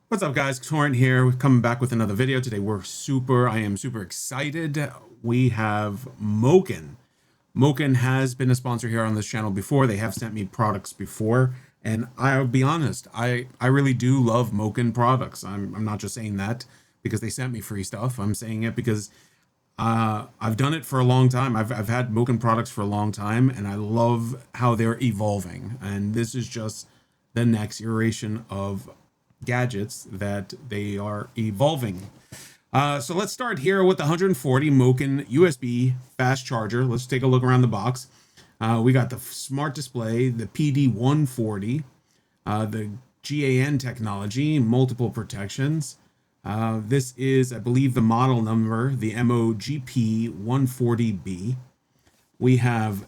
What's up, guys? Torrent here. We're coming back with another video today. I am super excited. We have MOKiN. MOKiN has been a sponsor here on this channel before. They have sent me products before, and I'll be honest, I really do love MOKiN products. I'm not just saying that because they sent me free stuff. I'm saying it because I've done it for a long time. I've had MOKiN products for a long time, and I love how they're evolving. And this is just the next iteration of gadgets that they are evolving. So let's start here with the 140 MOKiN USB fast charger. Let's take a look around the box. We got the smart display, the PD 140, the GAN technology, multiple protections. This is, I believe, the model number, the MOKiN 140W. We have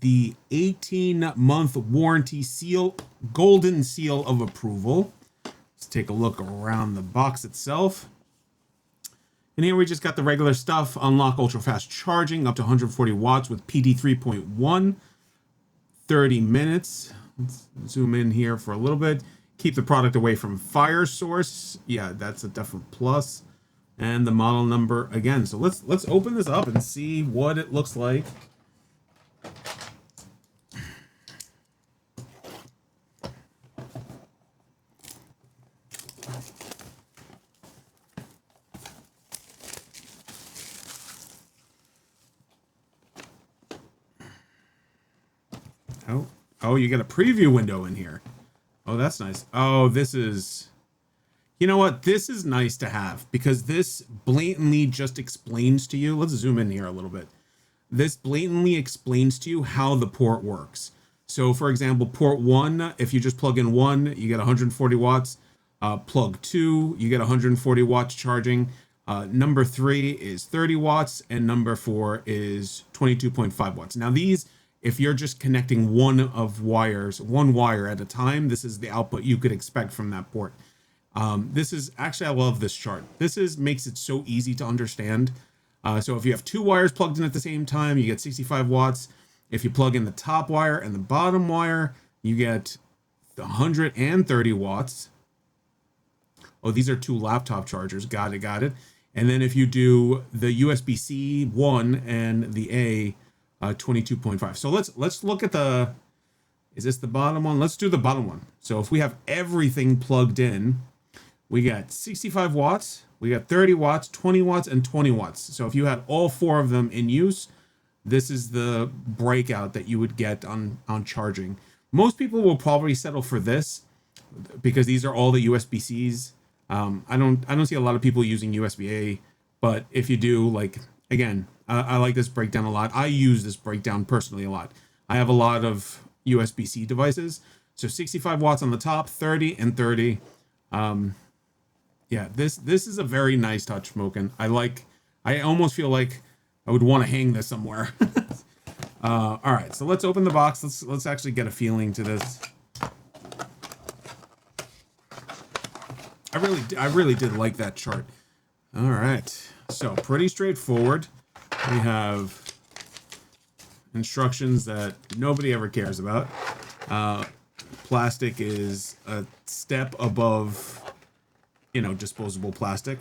the 18-month warranty seal, golden seal of approval. Let's take a look around the box itself. And here we just got the regular stuff. Unlock ultra fast charging up to 140 watts with PD 3.1, 30 minutes. Let's zoom in here for a little bit. Keep the product away from fire source. Yeah, that's a definite plus. And the model number again. So let's open this up and see what it looks like. Oh, you get a preview window in here. Oh, that's nice. Oh, this is, you know what? This is nice to have because this blatantly just explains to you. Let's zoom in here a little bit. This blatantly explains to you how the port works. So for example, port 1, if you just plug in 1, you get 140 watts. Plug 2, you get 140 watts charging. Number 3 is 30 watts, and number 4 is 22.5 watts. Now these, if you're just connecting one wire at a time, this is the output you could expect from that port. This is actually, I love this chart. Makes it so easy to understand. So if you have 2 wires plugged in at the same time, you get 65 watts. If you plug in the top wire and the bottom wire, you get 130 watts. Oh, these are 2 laptop chargers. Got it. And then if you do the USB-C 1 and the A, 22.5. So let's look at the, is this the bottom one? Let's do the bottom one. So if we have everything plugged in, we got 65 watts, we got 30 watts, 20 watts, and 20 watts. So if you had all 4 of them in use, this is the breakout that you would get on charging. Most people will probably settle for this because these are all the USB-Cs. I don't see a lot of people using USB-A, but if you do, like, again, I like this breakdown a lot. I use this breakdown personally a lot. I have a lot of USB-C devices. So 65 watts on the top, 30 and 30. Yeah, this is a very nice touch, MOKiN. I almost feel like I would want to hang this somewhere. All right, so let's open the box. Let's actually get a feeling to this. I really did like that chart. All right, so pretty straightforward. We have instructions that nobody ever cares about. Plastic is a step above, disposable plastic.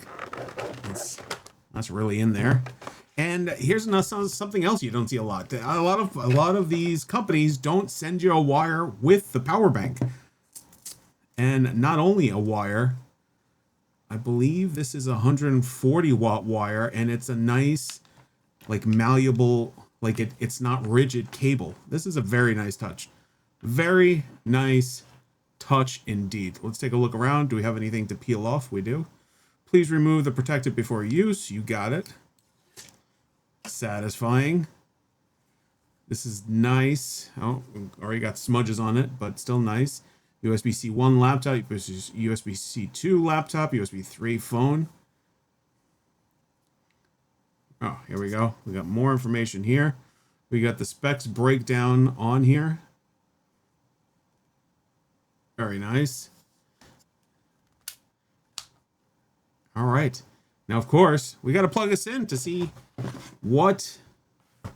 That's really in there. And here's something else you don't see a lot. A lot of these companies don't send you a wire with the power bank. And not only a wire, I believe this is a 140 watt wire, and it's a nice, like, malleable, like it's not rigid cable. This is a very nice touch. Very nice touch indeed. Let's take a look around. Do we have anything to peel off? We do. Please remove the protective before use. You got it. Satisfying. This is nice. Oh, already got smudges on it, but still nice. USB-C 1 laptop, USB-C 2 laptop, USB 3 phone. Oh, here we go. We got more information here. We got the specs breakdown on here. Very nice. All right. Now, of course, we got to plug this in to see what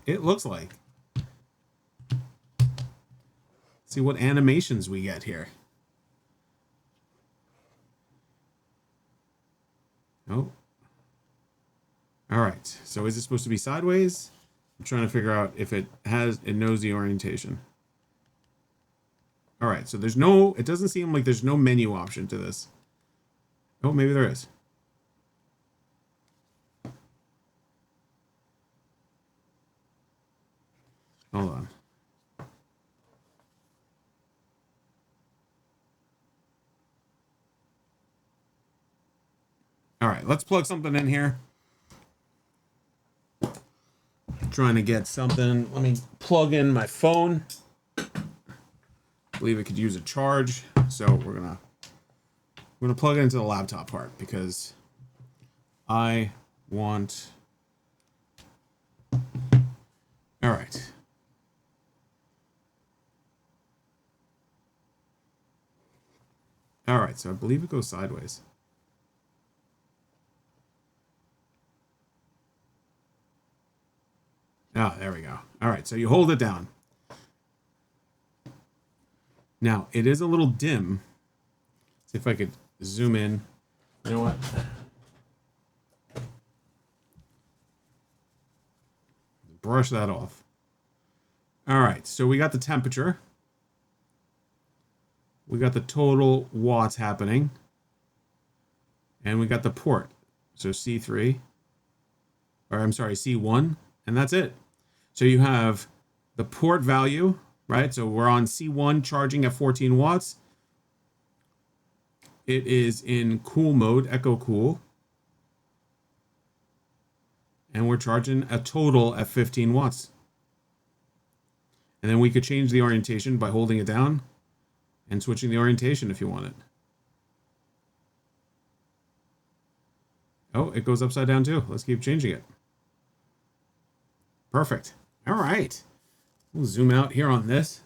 it looks like. See what animations we get here. Oh. All right. So is it supposed to be sideways? I'm trying to figure out if it knows the orientation. All right. So there's no, it doesn't seem like there's no menu option to this. Oh, maybe there is. Hold on. All right, let's plug something in here. Trying to get something. Let me plug in my phone. I believe it could use a charge, so we're gonna plug it into the laptop part because I want. All right. All right, so I believe it goes sideways. Oh, there we go. All right, so you hold it down. Now, it is a little dim. See if I could zoom in. You know what? Brush that off. All right, so we got the temperature. We got the total watts happening. And we got the port. So C3. Or I'm sorry, C1. And that's it. So you have the port value, right? So we're on C1 charging at 14 watts. It is in cool mode, echo cool. And we're charging a total at 15 watts. And then we could change the orientation by holding it down and switching the orientation if you want it. Oh, it goes upside down too. Let's keep changing it. Perfect. All right. We'll zoom out here on this.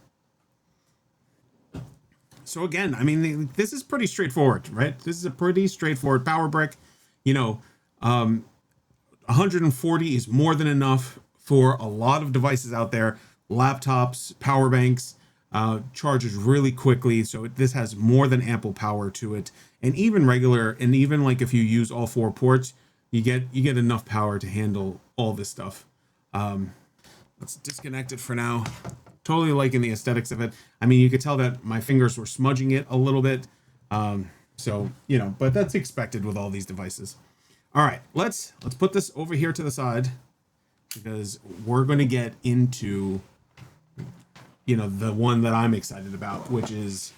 So again, I mean, this is pretty straightforward, right? This is a pretty straightforward power brick. You know, 140 is more than enough for a lot of devices out there. Laptops, power banks, charges really quickly. So this has more than ample power to it. And even like if you use all 4 ports, you get enough power to handle all this stuff. Let's disconnect it for now. Totally liking the aesthetics of it. I mean, you could tell that my fingers were smudging it a little bit. So, you know, but that's expected with all these devices. All right, let's put this over here to the side because we're going to get into, you know, the one that I'm excited about, which is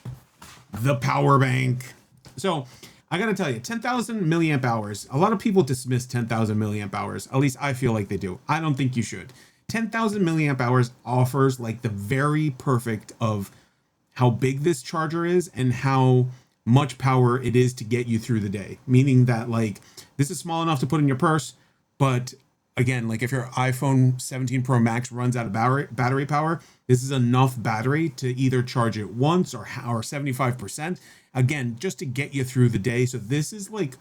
the power bank. So I got to tell you, 10,000 milliamp hours. A lot of people dismiss 10,000 milliamp hours. At least I feel like they do. I don't think you should. 10,000 milliamp hours offers like the very perfect of how big this charger is and how much power it is to get you through the day. Meaning that like this is small enough to put in your purse, but again, like if your iPhone 17 Pro Max runs out of battery power, this is enough battery to either charge it once or 75%. Again, just to get you through the day. So this is like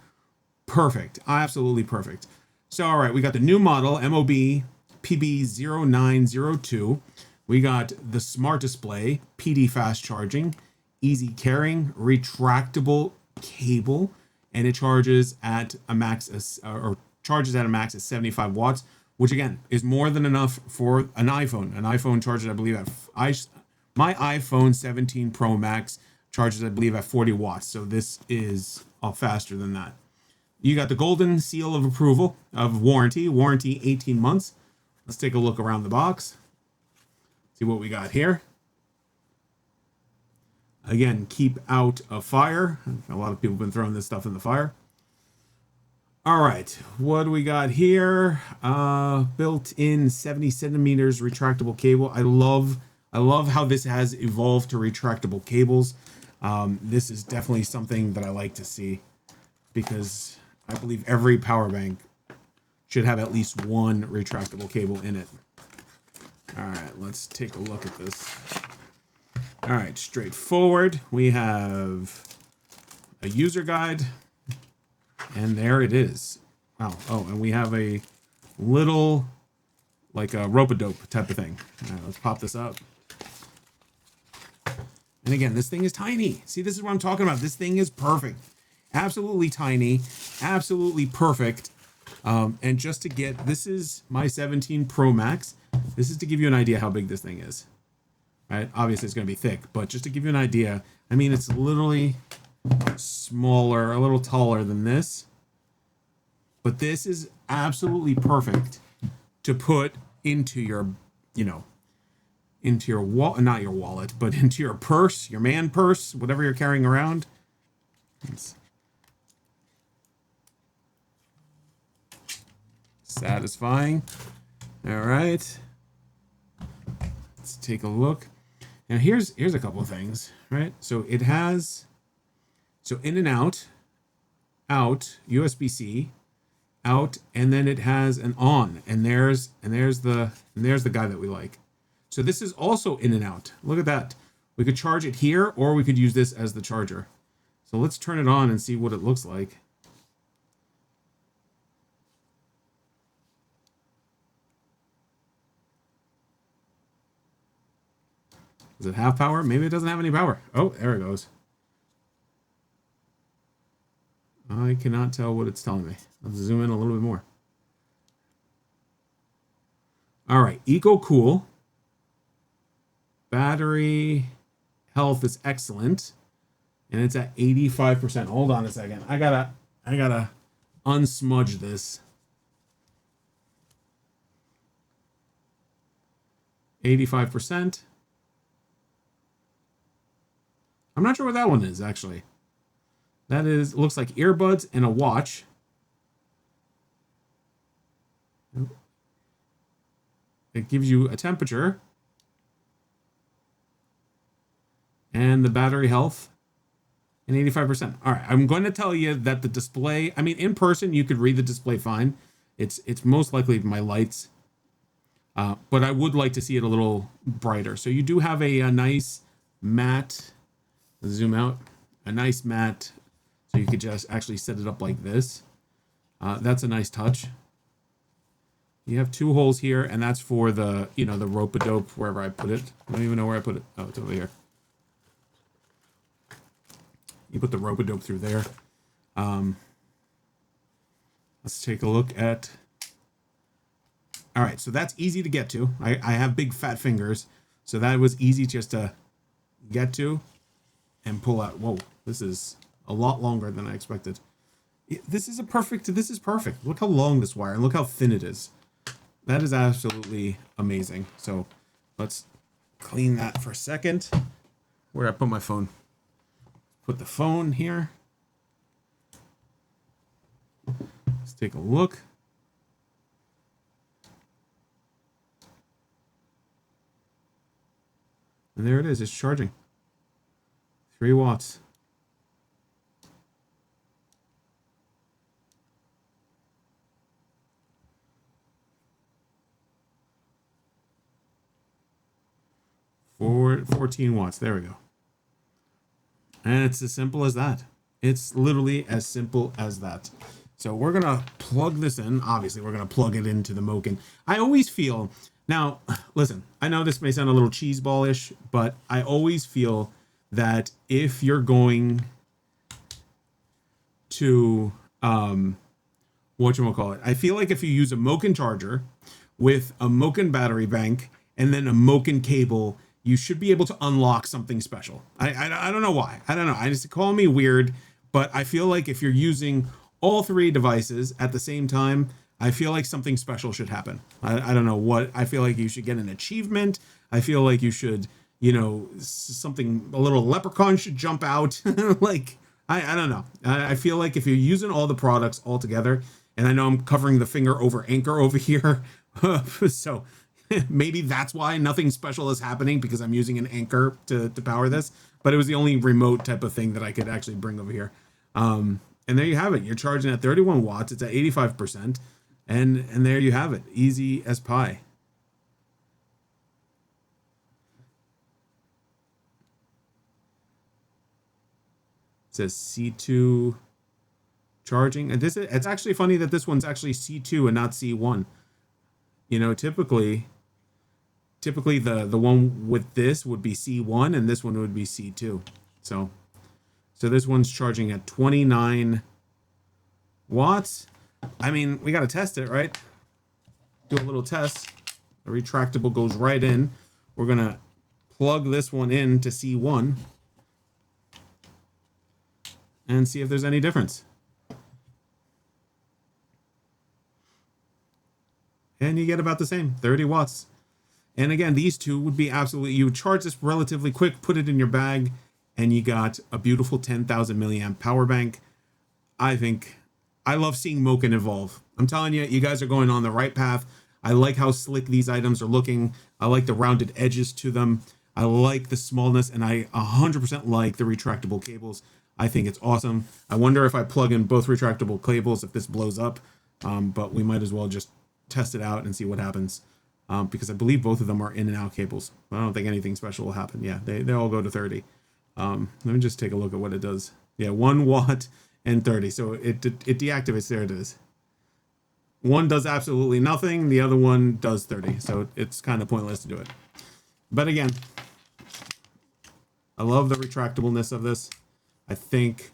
perfect, absolutely perfect. So, all right, we got the new model, MOB PB0902. We got the smart display, PD fast charging, easy carrying, retractable cable, and it charges at a max of 75 watts, which again is more than enough for an iPhone. An iPhone charges, I believe, my iPhone 17 Pro Max charges, I believe, at 40 watts. So this is faster than that. You got the golden seal of approval of warranty 18 months. Let's take a look around the box. See what we got here. Again, keep out of fire. A lot of people have been throwing this stuff in the fire. All right, what do we got here? Built-in 70 centimeters retractable cable. I love how this has evolved to retractable cables. This is definitely something that I like to see because I believe every power bank should have at least one retractable cable in it. All right, let's take a look at this. All right, straightforward. We have a user guide, and there it is. Wow. Oh, and we have a little, like a rope-a-dope type of thing. All right, let's pop this up. And again, this thing is tiny. See, this is what I'm talking about. This thing is perfect. absolutely tiny, absolutely perfect. And just to get, this is my 17 Pro Max. This is to give you an idea how big this thing is, right? Obviously it's going to be thick, but just to give you an idea, I mean, it's literally smaller, a little taller than this, but this is absolutely perfect to put into your, you know, into your wallet, not your wallet, but into your purse, your man purse, whatever you're carrying around. It's satisfying. All right. Let's take a look. Now here's a couple of things, right? So it has, so in and out, USB-C, out, and then it has an on, and there's the guy that we like. So this is also in and out. Look at that. We could charge it here, or we could use this as the charger. So let's turn it on and see what it looks like. Does it have power? Maybe it doesn't have any power. Oh, there it goes. I cannot tell what it's telling me. Let's zoom in a little bit more. All right, Eco Cool. Battery health is excellent, and it's at 85%. Hold on a second. I gotta unsmudge this. 85%. I'm not sure what that one is, actually. That is, looks like earbuds and a watch. It gives you a temperature and the battery health and 85%. All right, I'm going to tell you that the display, I mean, in person, you could read the display fine. It's most likely my lights, but I would like to see it a little brighter. So you do have a nice matte, zoom out, a nice matte, so you could just actually set it up like this. That's a nice touch. You have two holes here, and that's for the, you know, the rope-a-dope, wherever I put it. I don't even know where I put it. Oh, it's over here. You put the rope-a-dope through there. Let's take a look at... All right, so that's easy to get to. I have big fat fingers, so that was easy just to get to and pull out. Whoa, this is a lot longer than I expected. This is perfect. Look how long this wire, and look how thin it is. That is absolutely amazing. So let's clean that for a second. Where did I put my phone? Put the phone here. Let's take a look. And there it is. It's charging. 3 watts. For 14 watts. There we go. And it's as simple as that. It's literally as simple as that. So we're going to plug this in. Obviously, we're going to plug it into the MOKiN. I always feel... Now, listen, I know this may sound a little cheeseball-ish, but I always feel that if you're going to... whatchamacallit, I feel like if you use a MOKiN charger with a MOKiN battery bank and then a MOKiN cable, you should be able to unlock something special. I don't know why. I don't know. I just call me weird, but I feel like if you're using all 3 devices at the same time, I feel like something special should happen. I don't know what. I feel like you should get an achievement. I feel like you should, you know, something, a little leprechaun should jump out. Like, I don't know. I feel like if you're using all the products all together, and I know I'm covering the finger over anchor over here, so maybe that's why nothing special is happening, because I'm using an anchor to power this, but it was the only remote type of thing that I could actually bring over here. And there you have it. You're charging at 31 watts. It's at 85%. And there you have it. Easy as pie. It says C2 charging. And it's actually funny that this one's actually C2 and not C1. You know, typically the one with this would be C1 and this one would be C2. So So this one's charging at 29 watts. I mean, we got to test it, right? Do a little test. The retractable goes right in. We're going to plug this one in to C1 and see if there's any difference. And you get about the same, 30 watts. And again, these two would be absolutely, you would charge this relatively quick, put it in your bag, and you got a beautiful 10,000 milliamp power bank. I love seeing MOKiN evolve. I'm telling you, you guys are going on the right path. I like how slick these items are looking. I like the rounded edges to them. I like the smallness, and I 100% like the retractable cables. I think it's awesome. I wonder if I plug in both retractable cables, if this blows up, but we might as well just test it out and see what happens. Because I believe both of them are in and out cables. I don't think anything special will happen. Yeah, they all go to 30. Let me just take a look at what it does. Yeah, 1 watt and 30. So it deactivates. There it is. One does absolutely nothing. The other one does 30. So it's kind of pointless to do it. But again, I love the retractableness of this. I think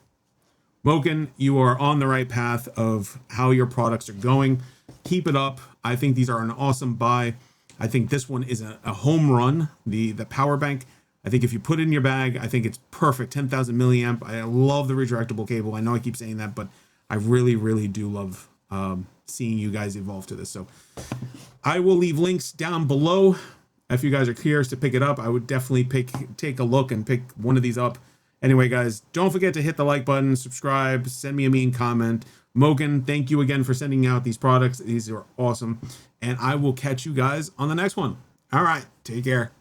MOKiN, you are on the right path of how your products are going. Keep it up. I think these are an awesome buy. I think this one is a home run. The power bank, I think if you put it in your bag, I think it's perfect. 10,000 milliamp. I love the retractable cable. I know I keep saying that, but I really, really do love seeing you guys evolve to this. So I will leave links down below. If you guys are curious to pick it up, I would definitely take a look and pick one of these up. Anyway, guys, don't forget to hit the like button, subscribe, send me a mean comment. MOKiN, thank you again for sending out these products. These are awesome. And I will catch you guys on the next one. All right, take care.